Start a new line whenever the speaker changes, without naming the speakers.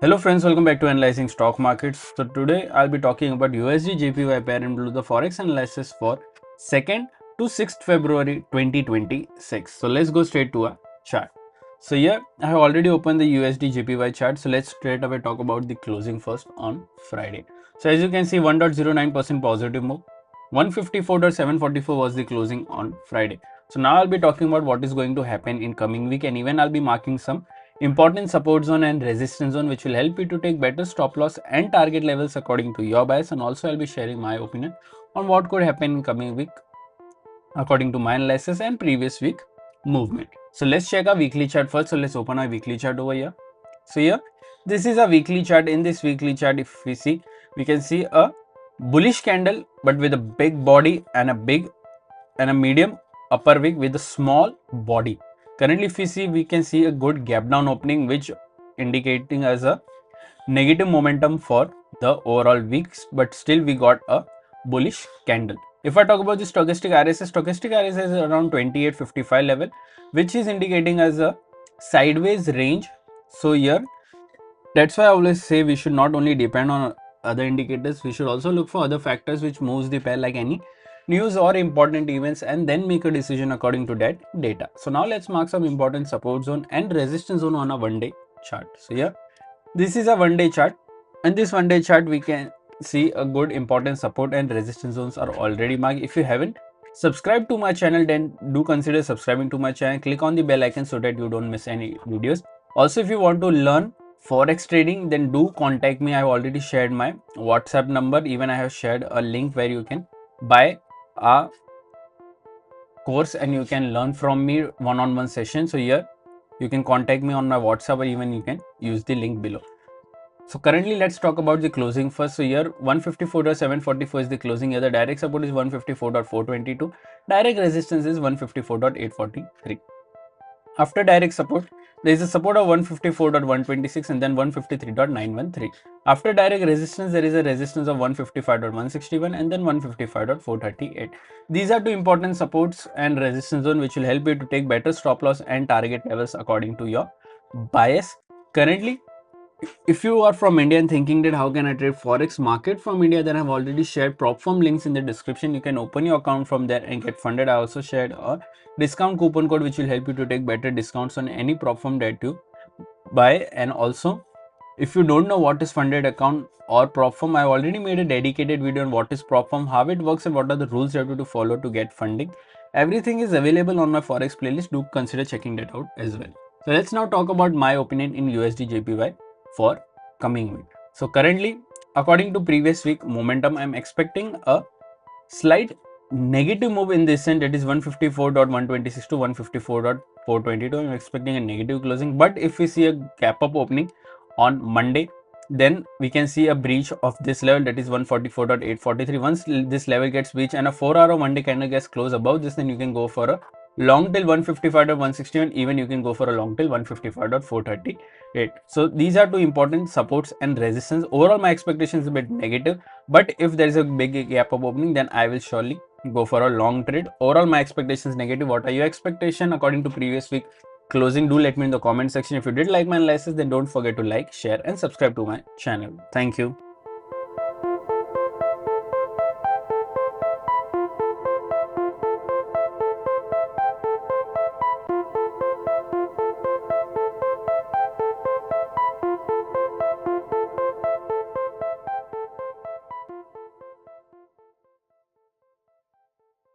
Hello friends, welcome back to Analyzing Stock Markets. So today I'll be talking about USD JPY pair and the Forex analysis for 2nd to 6th February 2026. So let's go straight to a chart. So here I have already opened the USD JPY chart. So let's straight away talk about the closing first on Friday. So as you can see, 1.09% positive move. 154.744 was the closing on Friday. So now I'll be talking about what is going to happen in coming week, and even I'll be marking some important support zone and resistance zone which will help you to take better stop loss and target levels according to your bias, and also I'll be sharing my opinion on what could happen in coming week according to my analysis and previous week movement. So let's check our weekly chart first. So let's open our weekly chart over here. So here this is a weekly chart. In this weekly chart, if we see, we can see a bullish candle but with a big body and a medium upper wick with a small body. Currently if we see, we can see a good gap down opening which indicating as a negative momentum for the overall weeks, but still we got a bullish candle. If I talk about the stochastic RSI is around 2855 level, which is indicating as a sideways range. So here that's why I always say we should not only depend on other indicators, we should also look for other factors which moves the pair, like any news or important events, and then make a decision according to that data. So now let's mark some important support zone and resistance zone on a 1-day chart. So here this is a 1-day chart. In this 1-day chart we can see a good important support and resistance zones are already marked. If you haven't subscribed to my channel, then do consider subscribing to my channel. Click on the bell icon so that you don't miss any videos. Also, if you want to learn Forex trading, then do contact me. I have already shared my WhatsApp number. Even I have shared a link where you can buy a course and you can learn from me one-on-one session. So here you can contact me on my WhatsApp, or even you can use the link below. So currently let's talk about the closing first. So here 154.744 is the closing. Here the direct support is 154.422. Direct resistance is 154.843. After direct support, there is a support of 154.126 and then 153.913. After direct resistance, there is a resistance of 155.161 and then 155.438. These are two important supports and resistance zone which will help you to take better stop loss and target levels according to your bias. Currently, if you are from India and thinking that how can I trade Forex market from India, then I've already shared prop firm links in the description. You can open your account from there and get funded. I also shared a discount coupon code which will help you to take better discounts on any prop firm that you buy. And also, if you don't know what is funded account or prop firm, I've already made a dedicated video on what is prop firm, how it works, and what are the rules you have to follow to get funding. Everything is available on my Forex playlist. Do consider checking that out as well. So let's now talk about my opinion in USD JPY for coming week. So currently, according to previous week momentum, I'm expecting a slight negative move in this end, that is 154.126 to 154.422. I'm expecting a negative closing, but if we see a gap up opening on Monday, then we can see a breach of this level, that is 144.843. Once this level gets breached and a 4-hour 1-day candle gets closed above this, then you can go for a long till 155.161. Even you can go for a long till 155.438. So these are two important supports and resistance. Overall my expectation is a bit negative, but if there is a big gap up opening, then I will surely go for a long trade. Overall my expectation is negative. What are your expectation according to previous week closing? Do let me in the comment section. If you did like my analysis, then don't forget to like, share and subscribe to my channel. Thank you.